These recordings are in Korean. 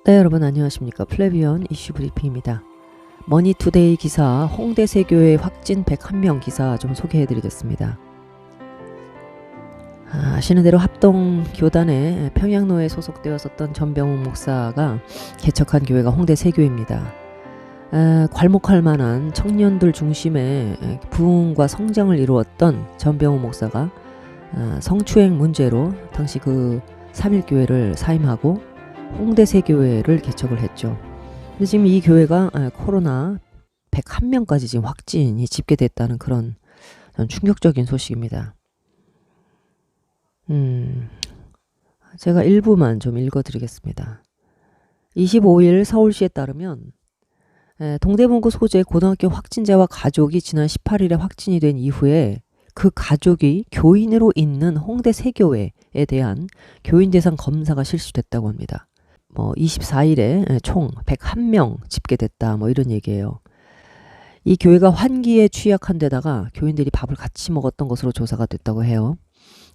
네, 여러분 안녕하십니까. 플래비언 이슈 브리핑입니다. 머니투데이 기사 홍대 세교회 확진 101명 기사 좀 소개해드리겠습니다. 아시는 대로 합동교단에 평양로에 소속되었었던 전병훈 목사가 개척한 교회가 홍대 세교회입니다. 괄목할 만한 청년들 중심의 부흥과 성장을 이루었던 전병훈 목사가 성추행 문제로 당시 그 3.1교회를 사임하고 홍대 세교회를 개척을 했죠. 근데 지금 이 교회가 코로나 101명까지 지금 확진이 집계됐다는 그런 충격적인 소식입니다. 제가 일부만 좀 읽어드리겠습니다. 25일 서울시에 따르면 동대문구 소재 고등학교 확진자와 가족이 지난 18일에 확진이 된 이후에 그 가족이 교인으로 있는 홍대 세교회에 대한 교인 대상 검사가 실시됐다고 합니다. 24일에 총 101명 집계됐다 이런 얘기예요. 이 교회가 환기에 취약한 데다가 교인들이 밥을 같이 먹었던 것으로 조사가 됐다고 해요.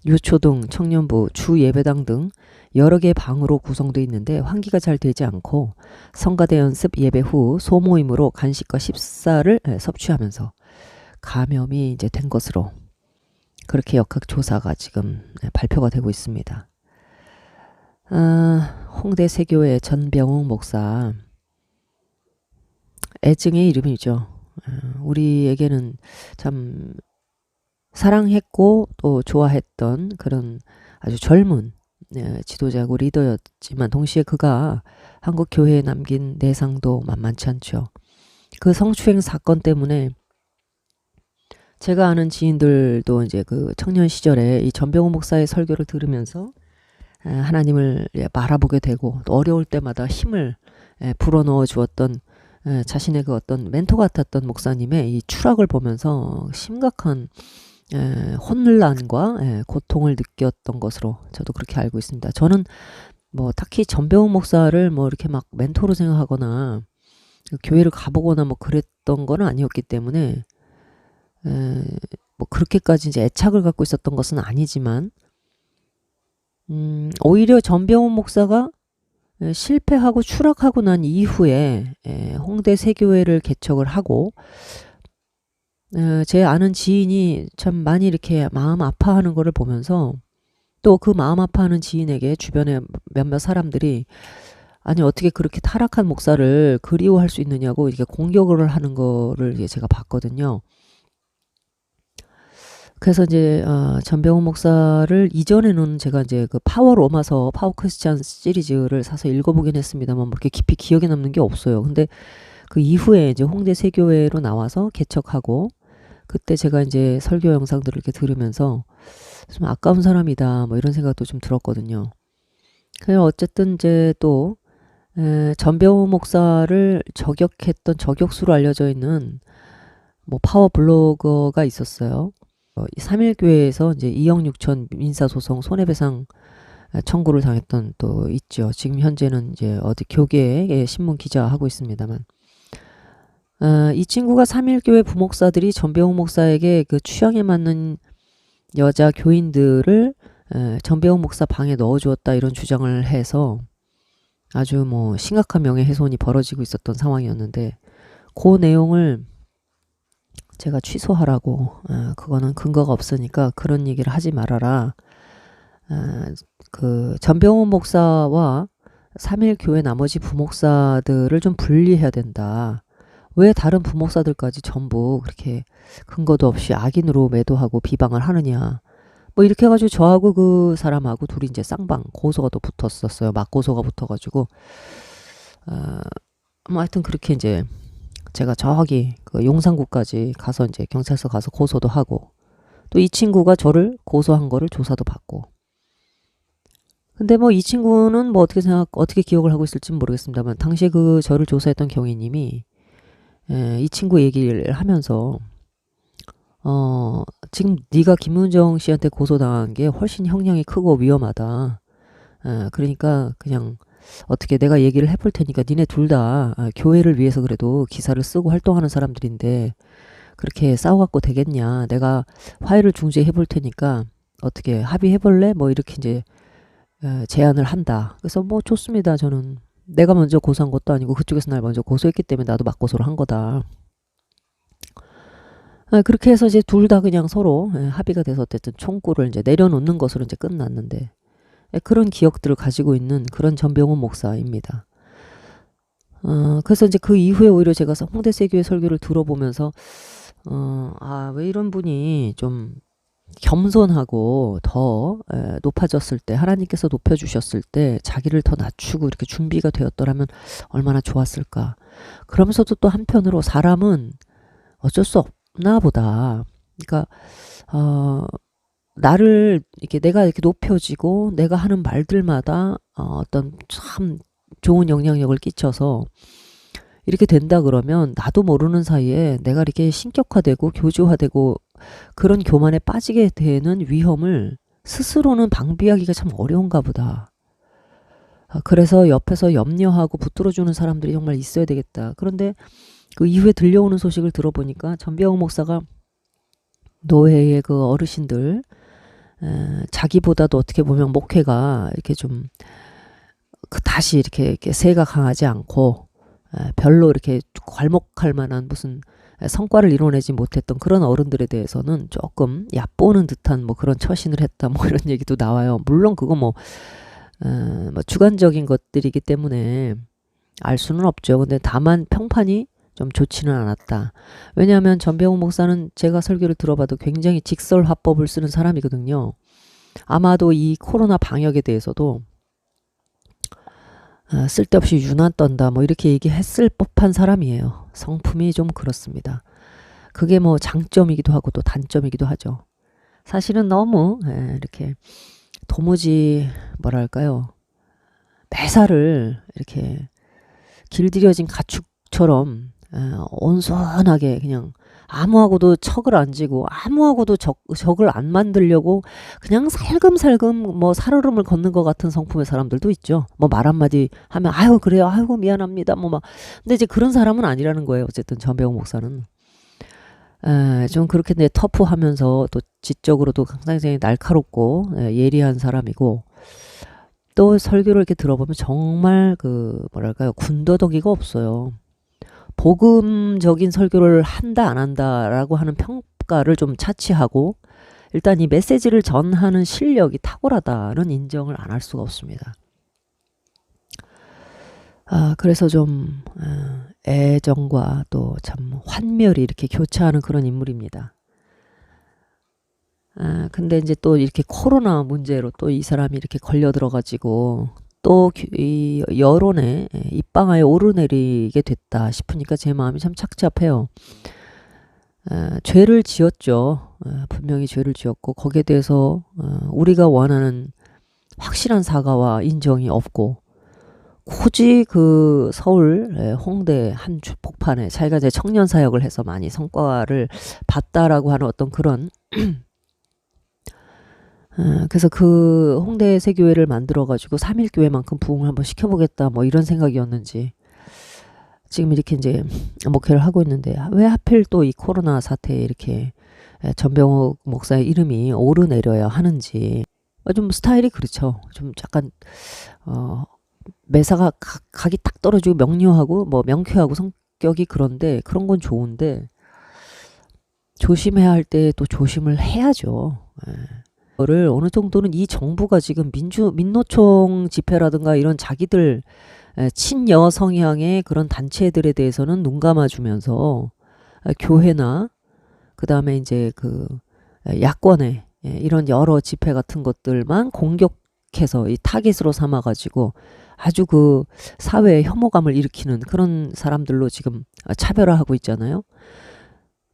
유초등, 청년부, 주예배당 등 여러 개의 방으로 구성되어 있는데 환기가 잘 되지 않고 성가대 연습 예배 후 소모임으로 간식과 식사를 섭취하면서 감염이 이제 된 것으로 그렇게 역학조사가 지금 발표가 되고 있습니다. 홍대 세교회 전병웅 목사, 애증의 이름이죠. 우리에게는 참 사랑했고 또 좋아했던 그런 아주 젊은 지도자고 리더였지만 동시에 그가 한국 교회에 남긴 내상도 만만치 않죠. 그 성추행 사건 때문에 제가 아는 지인들도 이제 그 청년 시절에 이 전병훈 목사의 설교를 들으면서 하나님을 바라보게 되고 또 어려울 때마다 힘을 불어넣어 주었던 자신의 그 어떤 멘토 같았던 목사님의 이 추락을 보면서 심각한 혼란과 고통을 느꼈던 것으로 저도 그렇게 알고 있습니다. 저는 딱히 전병훈 목사를 이렇게 막 멘토로 생각하거나 교회를 가보거나 그랬던 건 아니었기 때문에 그렇게까지 이제 애착을 갖고 있었던 것은 아니지만 오히려 전병훈 목사가 실패하고 추락하고 난 이후에 홍대 세교회를 개척을 하고 제 아는 지인이 참 많이 이렇게 마음 아파하는 거를 보면서 또 그 마음 아파하는 지인에게 주변에 몇몇 사람들이 아니 어떻게 그렇게 타락한 목사를 그리워할 수 있느냐고 이렇게 공격을 하는 거를 제가 봤거든요. 그래서 이제 전병훈 목사를 이전에는 제가 이제 그 파워 로마서 파워 크리스찬 시리즈를 사서 읽어보긴 했습니다만 그렇게 깊이 기억에 남는 게 없어요. 근데 그 이후에 이제 홍대 세교회로 나와서 개척하고 그때 제가 이제 설교 영상들을 이렇게 들으면서 좀 아까운 사람이다 이런 생각도 좀 들었거든요. 그래서 어쨌든 이제 또 전병훈 목사를 저격했던 저격수로 알려져 있는 파워 블로거가 있었어요. 3.1교회에서 이제 2억 6천 민사소송 손해배상 청구를 당했던 또 있죠. 지금 현재는 이제 어디 교계에 신문 기자 하고 있습니다만. 이 친구가 3.1교회 부목사들이 전병훈 목사에게 그 취향에 맞는 여자 교인들을 전병훈 목사 방에 넣어주었다 이런 주장을 해서 아주 심각한 명예훼손이 벌어지고 있었던 상황이었는데 그 내용을 제가 취소하라고 그거는 근거가 없으니까 그런 얘기를 하지 말아라. 그 전병훈 목사와 3.1교회 나머지 부목사들을 좀 분리해야 된다. 왜 다른 부목사들까지 전부 그렇게 근거도 없이 악인으로 매도하고 비방을 하느냐. 이렇게 해가지고 저하고 그 사람하고 둘이 이제 쌍방 고소가 또 붙었었어요. 맞고소가 붙어가지고 하여튼 그렇게 이제 제가 저기 그 용산구까지 가서 이제 경찰서 가서 고소도 하고 또 이 친구가 저를 고소한 거를 조사도 받고 근데 이 친구는 어떻게 기억을 하고 있을지 모르겠습니다만 당시에 그 저를 조사했던 경위님이 이 친구 얘기를 하면서 지금 네가 김문정 씨한테 고소당한 게 훨씬 형량이 크고 위험하다. 그러니까 그냥 어떻게 내가 얘기를 해볼 테니까 니네 둘 다 교회를 위해서 그래도 기사를 쓰고 활동하는 사람들인데 그렇게 싸워갖고 되겠냐. 내가 화해를 중재해 볼 테니까 어떻게 합의해 볼래? 이렇게 이제 제안을 한다. 그래서 좋습니다. 저는 내가 먼저 고소한 것도 아니고 그쪽에서 날 먼저 고소했기 때문에 나도 맞고소를 한 거다. 그렇게 해서 이제 둘 다 그냥 서로 합의가 돼서 어쨌든 총구를 이제 내려놓는 것으로 이제 끝났는데, 그런 기억들을 가지고 있는 그런 전병훈 목사입니다. 그래서 이제 그 이후에 오히려 제가 홍대세교회 설교를 들어보면서 왜 이런 분이 좀 겸손하고 더 높아졌을 때, 하나님께서 높여주셨을 때 자기를 더 낮추고 이렇게 준비가 되었더라면 얼마나 좋았을까. 그러면서도 또 한편으로 사람은 어쩔 수 없나 보다. 그러니까 나를 이렇게 내가 이렇게 높여지고 내가 하는 말들마다 어떤 참 좋은 영향력을 끼쳐서 이렇게 된다 그러면 나도 모르는 사이에 내가 이렇게 신격화되고 교조화되고 그런 교만에 빠지게 되는 위험을 스스로는 방비하기가 참 어려운가 보다. 그래서 옆에서 염려하고 붙들어주는 사람들이 정말 있어야 되겠다. 그런데 그 이후에 들려오는 소식을 들어보니까 전병훈 목사가 노회의 그 어르신들, 자기보다도 어떻게 보면 목회가 이렇게 좀 다시 이렇게 세가 강하지 않고 별로 이렇게 괄목할 만한 무슨 성과를 이뤄내지 못했던 그런 어른들에 대해서는 조금 얕보는 듯한 뭐 그런 처신을 했다, 뭐 이런 얘기도 나와요. 물론 그거 뭐 주관적인 것들이기 때문에 알 수는 없죠. 근데 다만 평판이 좀 좋지는 않았다. 왜냐하면 전병훈 목사는 제가 설교를 들어봐도 굉장히 직설화법을 쓰는 사람이거든요. 아마도 이 코로나 방역에 대해서도 쓸데없이 유난 떤다 뭐 이렇게 얘기했을 법한 사람이에요. 성품이 좀 그렇습니다. 그게 뭐 장점이기도 하고 또 단점이기도 하죠. 사실은 너무 이렇게 도무지 뭐랄까요, 매사를 이렇게 길들여진 가축처럼 온순하게 그냥 아무하고도 척을 안 지고 아무하고도 적을 안 만들려고 그냥 살금살금 뭐 살얼음을 걷는 것 같은 성품의 사람들도 있죠. 뭐 말 한마디 하면 아유 그래요, 아이고 미안합니다 뭐 막. 근데 이제 그런 사람은 아니라는 거예요. 어쨌든 전병훈 목사는 좀 그렇게 터프하면서 또 지적으로도 상당히 날카롭고 예리한 사람이고, 또 설교를 이렇게 들어보면 정말 그 뭐랄까요, 군더더기가 없어요. 복음적인 설교를 한다 안 한다라고 하는 평가를 좀 차치하고 일단 이 메시지를 전하는 실력이 탁월하다는 인정을 안 할 수가 없습니다. 그래서 좀 애정과 또 참 환멸이 이렇게 교차하는 그런 인물입니다. 근데 이제 또 이렇게 코로나 문제로 또 이 사람이 이렇게 걸려 들어가지고 또 이 여론에 입방아에 오르내리게 됐다 싶으니까 제 마음이 참 착잡해요. 죄를 지었죠. 분명히 죄를 지었고 거기에 대해서 우리가 원하는 확실한 사과와 인정이 없고, 굳이 그 서울 홍대 한 복판에 자기가 이제 청년 사역을 해서 많이 성과를 봤다라고 하는 어떤 그런 그래서 그 홍대 세교회를 만들어가지고 3.1교회만큼 부흥을 한번 시켜보겠다 뭐 이런 생각이었는지 지금 이렇게 이제 목회를 하고 있는데 왜 하필 또 이 코로나 사태에 이렇게 전병욱 목사의 이름이 오르내려야 하는지. 좀 스타일이 그렇죠. 좀 약간 매사가 각이 딱 떨어지고 명료하고 뭐 명쾌하고 성격이 그런데 그런 건 좋은데 조심해야 할 때 또 조심을 해야죠. 를 어느 정도는 이 정부가 지금 민노총 집회라든가 이런 자기들 친여 성향의 그런 단체들에 대해서는 눈 감아주면서 교회나 그 다음에 이제 그 야권의 이런 여러 집회 같은 것들만 공격해서 이 타깃으로 삼아가지고 아주 그 사회에 혐오감을 일으키는 그런 사람들로 지금 차별화하고 있잖아요.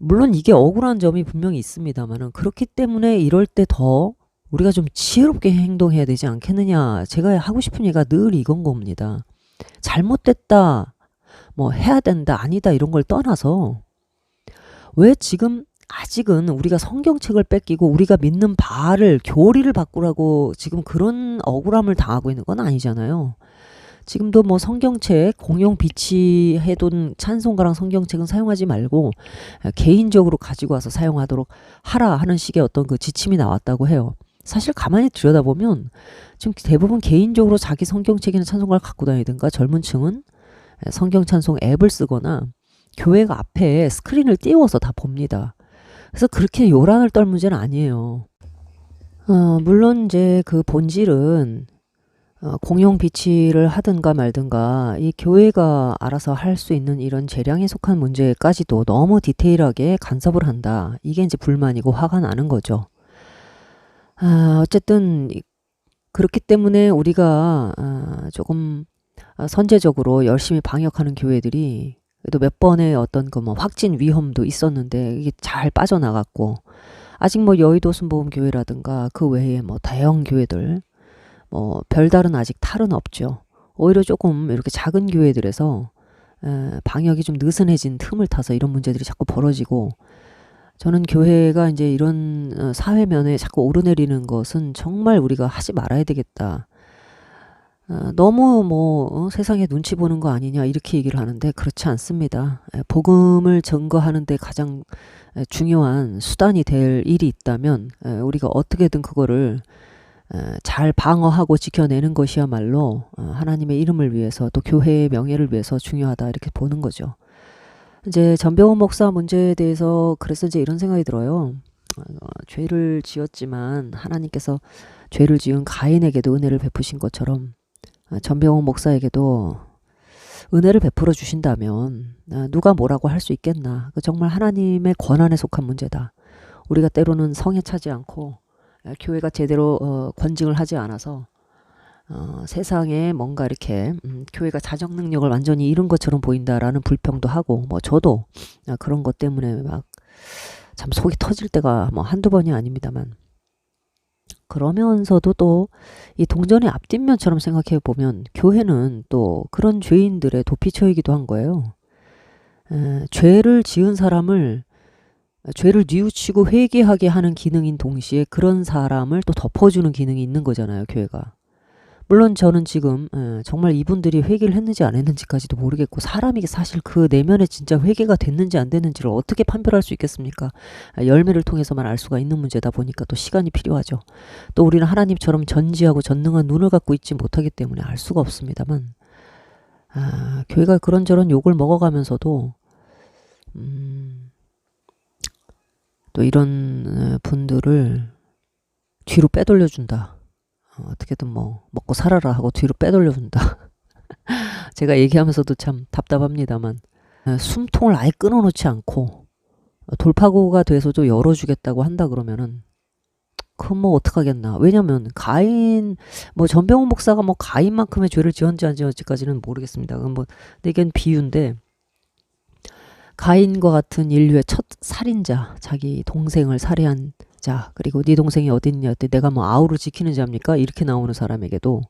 물론 이게 억울한 점이 분명히 있습니다만은 그렇기 때문에 이럴 때 더 우리가 좀 지혜롭게 행동해야 되지 않겠느냐. 제가 하고 싶은 얘기가 늘 이건 겁니다. 잘못됐다, 뭐 해야 된다, 아니다 이런 걸 떠나서 왜 지금 아직은 우리가 성경책을 뺏기고 우리가 믿는 바를 교리를 바꾸라고 지금 그런 억울함을 당하고 있는 건 아니잖아요. 지금도 뭐 성경책 공용 비치해둔 찬송가랑 성경책은 사용하지 말고 개인적으로 가지고 와서 사용하도록 하라 하는 식의 어떤 그 지침이 나왔다고 해요. 사실 가만히 들여다보면 지금 대부분 개인적으로 자기 성경책이나 찬송가를 갖고 다니든가 젊은 층은 성경 찬송 앱을 쓰거나 교회가 앞에 스크린을 띄워서 다 봅니다. 그래서 그렇게 요란을 떨 문제는 아니에요. 물론 이제 그 본질은 공용 비치를 하든가 말든가 이 교회가 알아서 할 수 있는 이런 재량에 속한 문제까지도 너무 디테일하게 간섭을 한다. 이게 이제 불만이고 화가 나는 거죠. 어쨌든 그렇기 때문에 우리가 조금 선제적으로 열심히 방역하는 교회들이 그래도 몇 번의 어떤 그 뭐 확진 위험도 있었는데 이게 잘 빠져나갔고, 아직 뭐 여의도 순복음교회라든가 그 외에 뭐 대형 교회들 뭐 별다른 아직 탈은 없죠. 오히려 조금 이렇게 작은 교회들에서 방역이 좀 느슨해진 틈을 타서 이런 문제들이 자꾸 벌어지고, 저는 교회가 이제 이런 사회면에 자꾸 오르내리는 것은 정말 우리가 하지 말아야 되겠다. 너무 뭐 세상에 눈치 보는 거 아니냐 이렇게 얘기를 하는데 그렇지 않습니다. 복음을 증거하는 데 가장 중요한 수단이 될 일이 있다면 우리가 어떻게든 그거를 잘 방어하고 지켜내는 것이야말로 하나님의 이름을 위해서 또 교회의 명예를 위해서 중요하다 이렇게 보는 거죠. 이제 전병훈 목사 문제에 대해서 그래서 이제 이런 생각이 들어요. 죄를 지었지만 하나님께서 죄를 지은 가인에게도 은혜를 베푸신 것처럼 전병훈 목사에게도 은혜를 베풀어 주신다면 누가 뭐라고 할 수 있겠나. 정말 하나님의 권한에 속한 문제다. 우리가 때로는 성에 차지 않고 교회가 제대로 권징을 하지 않아서 세상에 뭔가 이렇게 교회가 자정 능력을 완전히 잃은 것처럼 보인다라는 불평도 하고, 뭐 저도 그런 것 때문에 막 참 속이 터질 때가 뭐 한두 번이 아닙니다만, 그러면서도 또 이 동전의 앞뒷면처럼 생각해 보면 교회는 또 그런 죄인들의 도피처이기도 한 거예요. 죄를 지은 사람을 죄를 뉘우치고 회개하게 하는 기능인 동시에 그런 사람을 또 덮어주는 기능이 있는 거잖아요, 교회가. 물론 저는 지금 정말 이분들이 회개를 했는지 안 했는지까지도 모르겠고, 사람이 사실 그 내면에 진짜 회개가 됐는지 안 됐는지를 어떻게 판별할 수 있겠습니까? 열매를 통해서만 알 수가 있는 문제다 보니까 또 시간이 필요하죠. 또 우리는 하나님처럼 전지하고 전능한 눈을 갖고 있지 못하기 때문에 알 수가 없습니다만, 교회가 그런저런 욕을 먹어가면서도 또 이런 분들을 뒤로 빼돌려준다. 어떻게든 뭐 먹고 살아라 하고 뒤로 빼돌려준다. 제가 얘기하면서도 참 답답합니다만, 숨통을 아예 끊어놓지 않고 돌파구가 돼서도 열어주겠다고 한다 그러면은 그건 뭐 어떡하겠나. 왜냐면 가인, 뭐 전병훈 목사가 뭐 가인만큼의 죄를 지었는지 안 지었는지까지는 모르겠습니다. 그건 뭐 내겐 비유인데, 가인과 같은 인류의 첫 살인자, 자기 동생을 살해한 자, 그리고 네 동생이 어딨냐, 내가 뭐 아우를 지키는 자입니까? 이렇게 나오는 사람에게도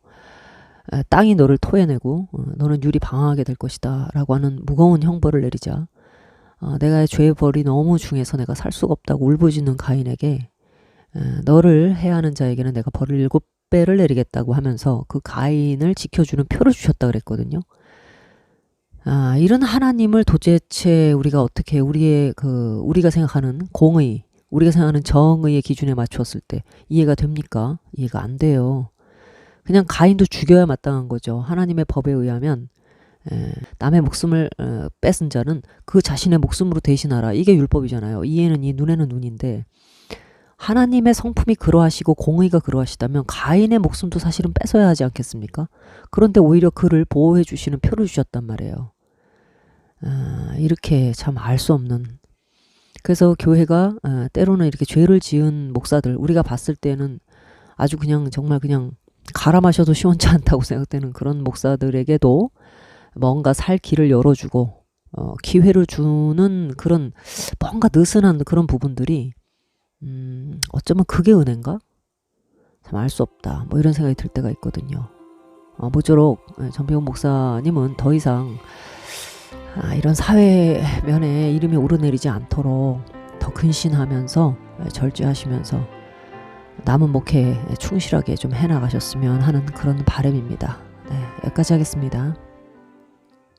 땅이 너를 토해내고 너는 유리 방황하게 될 것이다 라고 하는 무거운 형벌을 내리자, 내가 죄의 벌이 너무 중해서 내가 살 수가 없다고 울부짖는 가인에게 너를 해하는 자에게는 내가 벌을 7배를 내리겠다고 하면서 그 가인을 지켜주는 표를 주셨다 그랬거든요. 이런 하나님을 도대체 우리가 어떻게 우리가 생각하는 공의, 우리가 생각하는 정의의 기준에 맞추었을 때 이해가 됩니까? 이해가 안 돼요. 그냥 가인도 죽여야 마땅한 거죠. 하나님의 법에 의하면 남의 목숨을 뺏은 자는 그 자신의 목숨으로 대신하라. 이게 율법이잖아요. 이에는 이, 눈에는 눈인데, 하나님의 성품이 그러하시고 공의가 그러하시다면 가인의 목숨도 사실은 뺏어야 하지 않겠습니까? 그런데 오히려 그를 보호해 주시는 표를 주셨단 말이에요. 이렇게 참 알 수 없는. 그래서 교회가 때로는 이렇게 죄를 지은 목사들, 우리가 봤을 때는 아주 그냥 정말 그냥 갈아 마셔도 시원치 않다고 생각되는 그런 목사들에게도 뭔가 살 길을 열어주고 기회를 주는 그런 뭔가 느슨한 그런 부분들이 어쩌면 그게 은혜인가? 참 알 수 없다. 뭐 이런 생각이 들 때가 있거든요. 모쪼록 전병훈 목사님은 더 이상 이런 사회면에 이름이 오르내리지 않도록 더 근신하면서 절제하시면서 남은 목회에 충실하게 좀 해나가셨으면 하는 그런 바람입니다. 네, 여기까지 하겠습니다.